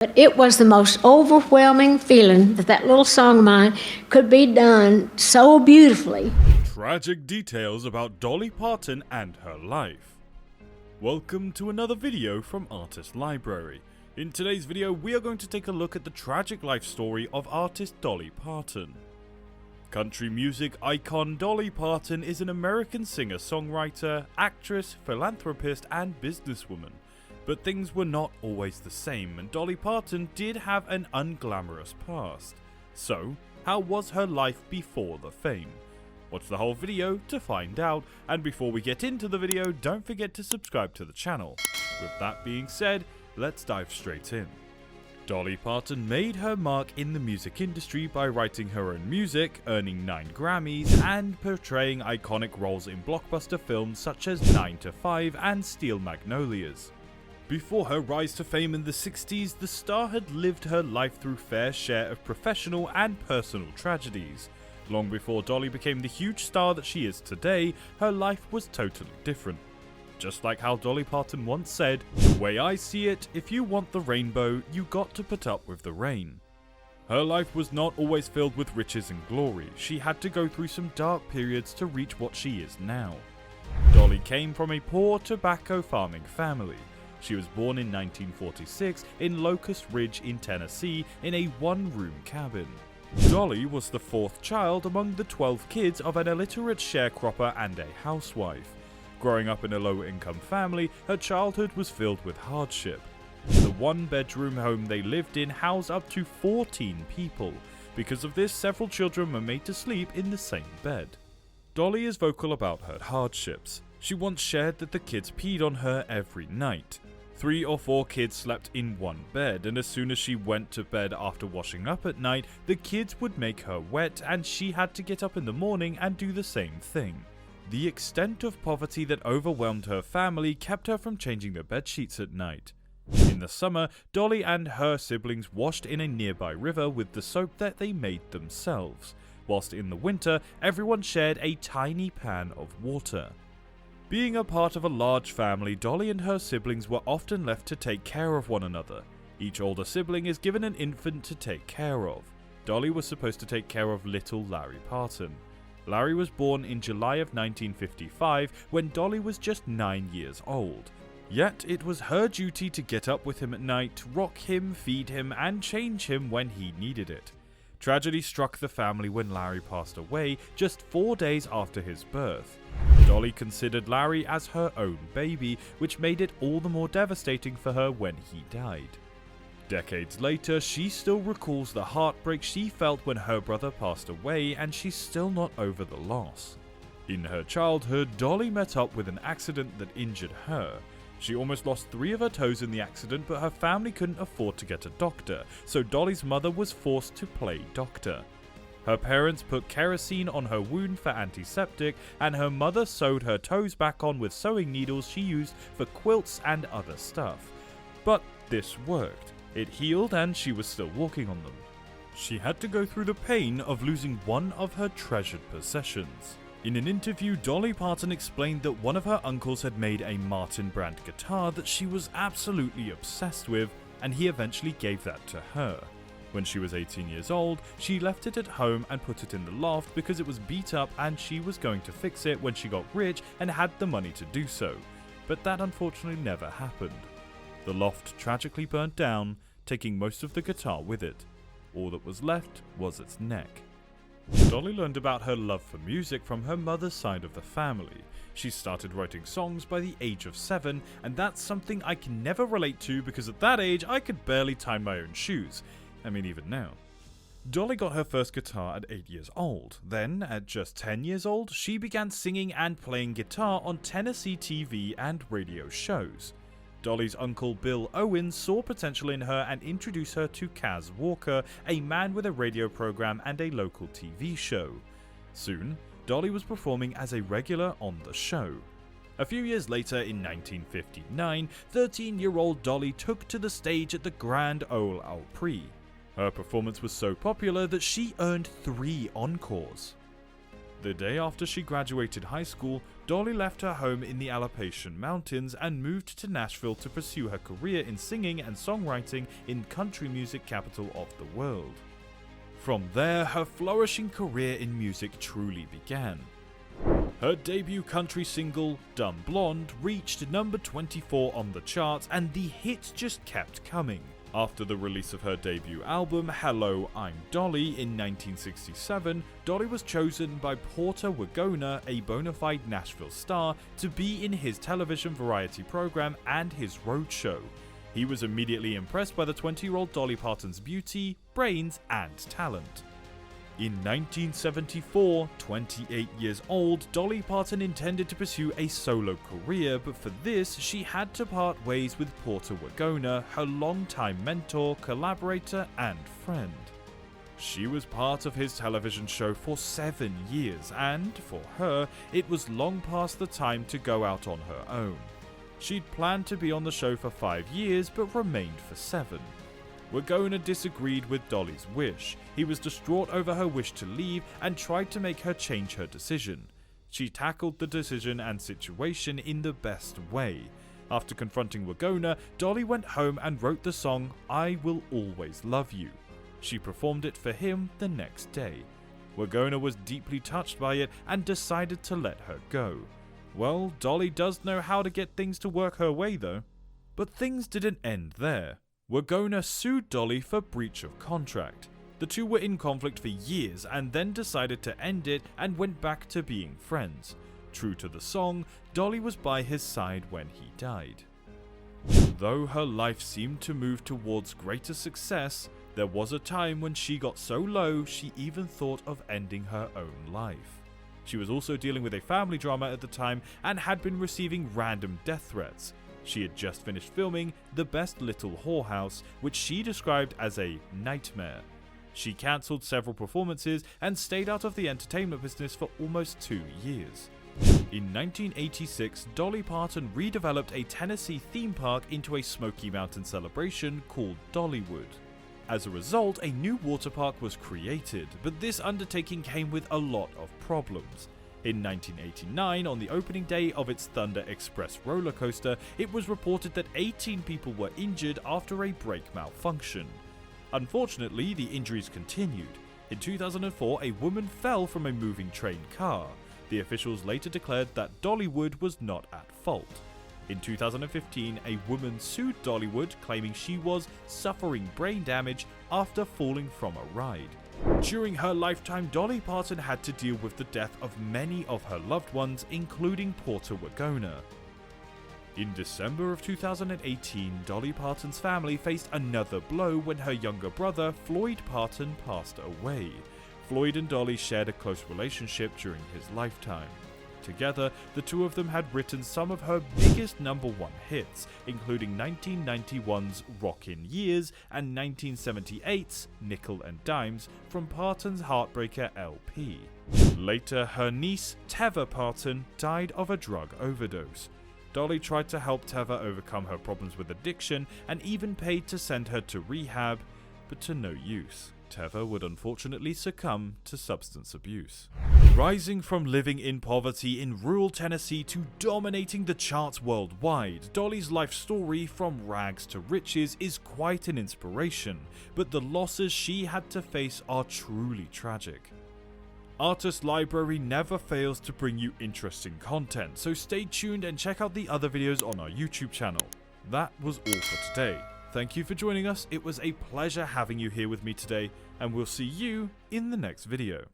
But it was the most overwhelming feeling that that little song of mine could be done so beautifully. Tragic details about Dolly Parton and her life. Welcome to another video from Artist Library. In today's video, we are going to take a look at the tragic life story of artist Dolly Parton. Country music icon Dolly Parton is an American singer-songwriter, actress, philanthropist, and businesswoman. But things were not always the same, and Dolly Parton did have an unglamorous past. So, how was her life before the fame? Watch the whole video to find out, and before we get into the video, don't forget to subscribe to the channel. With that being said, let's dive straight in. Dolly Parton made her mark in the music industry by writing her own music, earning 9 Grammys, and portraying iconic roles in blockbuster films such as 9 to 5 and Steel Magnolias. Before her rise to fame in the 60s, the star had lived her life through fair share of professional and personal tragedies. Long before Dolly became the huge star that she is today, her life was totally different. Just like how Dolly Parton once said, "The way I see it, if you want the rainbow, you got to put up with the rain." Her life was not always filled with riches and glory. She had to go through some dark periods to reach what she is now. Dolly came from a poor tobacco farming family. She was born in 1946 in Locust Ridge in Tennessee in a one-room cabin. Dolly was the 4th child among the 12 kids of an illiterate sharecropper and a housewife. Growing up in a low-income family, her childhood was filled with hardship. The one-bedroom home they lived in housed up to 14 people. Because of this, several children were made to sleep in the same bed. Dolly is vocal about her hardships. She once shared that the kids peed on her every night. 3 or 4 kids slept in one bed, and as soon as she went to bed after washing up at night, the kids would make her wet and she had to get up in the morning and do the same thing. The extent of poverty that overwhelmed her family kept her from changing the bed sheets at night. In the summer, Dolly and her siblings washed in a nearby river with the soap that they made themselves, whilst in the winter, everyone shared a tiny pan of water. Being a part of a large family, Dolly and her siblings were often left to take care of one another. Each older sibling is given an infant to take care of. Dolly was supposed to take care of little Larry Parton. Larry was born in July of 1955 when Dolly was just 9 years old. Yet it was her duty to get up with him at night, rock him, feed him, and change him when he needed it. Tragedy struck the family when Larry passed away just 4 days after his birth. Dolly considered Larry as her own baby, which made it all the more devastating for her when he died. Decades later, she still recalls the heartbreak she felt when her brother passed away, and she's still not over the loss. In her childhood, Dolly met up with an accident that injured her. She almost lost 3 of her toes in the accident, but her family couldn't afford to get a doctor, so Dolly's mother was forced to play doctor. Her parents put kerosene on her wound for antiseptic, and her mother sewed her toes back on with sewing needles she used for quilts and other stuff. But this worked. It healed and she was still walking on them. She had to go through the pain of losing one of her treasured possessions. In an interview, Dolly Parton explained that one of her uncles had made a Martin brand guitar that she was absolutely obsessed with, and he eventually gave that to her. When she was 18 years old, she left it at home and put it in the loft because it was beat up and she was going to fix it when she got rich and had the money to do so. But that unfortunately never happened. The loft tragically burnt down, taking most of the guitar with it. All that was left was its neck. Dolly learned about her love for music from her mother's side of the family. She started writing songs by the age of 7, and that's something I can never relate to because at that age I could barely tie my own shoes. I mean, even now. Dolly got her first guitar at 8 years old. Then, at just 10 years old, she began singing and playing guitar on Tennessee TV and radio shows. Dolly's uncle Bill Owens saw potential in her and introduced her to Kaz Walker, a man with a radio program and a local TV show. Soon, Dolly was performing as a regular on the show. A few years later, in 1959, 13-year-old Dolly took to the stage at the Grand Ole Opry. Her performance was so popular that she earned 3 encores. The day after she graduated high school, Dolly left her home in the Appalachian Mountains and moved to Nashville to pursue her career in singing and songwriting in country music capital of the world. From there, her flourishing career in music truly began. Her debut country single, Dumb Blonde, reached number 24 on the charts, and the hits just kept coming. After the release of her debut album, Hello, I'm Dolly, in 1967, Dolly was chosen by Porter Wagoner, a bona fide Nashville star, to be in his television variety program and his road show. He was immediately impressed by the 20-year-old Dolly Parton's beauty, brains, and talent. In 1974, 28 years old, Dolly Parton intended to pursue a solo career, but for this, she had to part ways with Porter Wagoner, her longtime mentor, collaborator, and friend. She was part of his television show for 7 years, and for her, it was long past the time to go out on her own. She'd planned to be on the show for 5 years, but remained for 7. Wagoner disagreed with Dolly's wish. He was distraught over her wish to leave and tried to make her change her decision. She tackled the decision and situation in the best way. After confronting Wagoner, Dolly went home and wrote the song I Will Always Love You. She performed it for him the next day. Wagoner was deeply touched by it and decided to let her go. Well, Dolly does know how to get things to work her way though. But things didn't end there. Wagoner sued Dolly for breach of contract. The two were in conflict for years and then decided to end it and went back to being friends. True to the song, Dolly was by his side when he died. Though her life seemed to move towards greater success, there was a time when she got so low she even thought of ending her own life. She was also dealing with a family drama at the time and had been receiving random death threats. She had just finished filming The Best Little Whorehouse, which she described as a nightmare. She cancelled several performances and stayed out of the entertainment business for almost 2 years. In 1986, Dolly Parton redeveloped a Tennessee theme park into a Smoky Mountain celebration called Dollywood. As a result, a new water park was created, but this undertaking came with a lot of problems. In 1989, on the opening day of its Thunder Express roller coaster, it was reported that 18 people were injured after a brake malfunction. Unfortunately, the injuries continued. In 2004, a woman fell from a moving train car. The officials later declared that Dollywood was not at fault. In 2015, a woman sued Dollywood, claiming she was suffering brain damage after falling from a ride. During her lifetime, Dolly Parton had to deal with the death of many of her loved ones, including Porter Wagoner. In December of 2018, Dolly Parton's family faced another blow when her younger brother, Floyd Parton, passed away. Floyd and Dolly shared a close relationship during his lifetime. Together, the two of them had written some of her biggest #1 hits, including 1991's Rockin' Years and 1978's Nickel and Dimes from Parton's Heartbreaker LP. Later, her niece, Teva Parton, died of a drug overdose. Dolly tried to help Teva overcome her problems with addiction and even paid to send her to rehab, but to no use. Teva would unfortunately succumb to substance abuse. Rising from living in poverty in rural Tennessee to dominating the charts worldwide, Dolly's life story from rags to riches is quite an inspiration, but the losses she had to face are truly tragic. Artist Library never fails to bring you interesting content, so stay tuned and check out the other videos on our YouTube channel. That was all for today. Thank you for joining us. It was a pleasure having you here with me today, and we'll see you in the next video.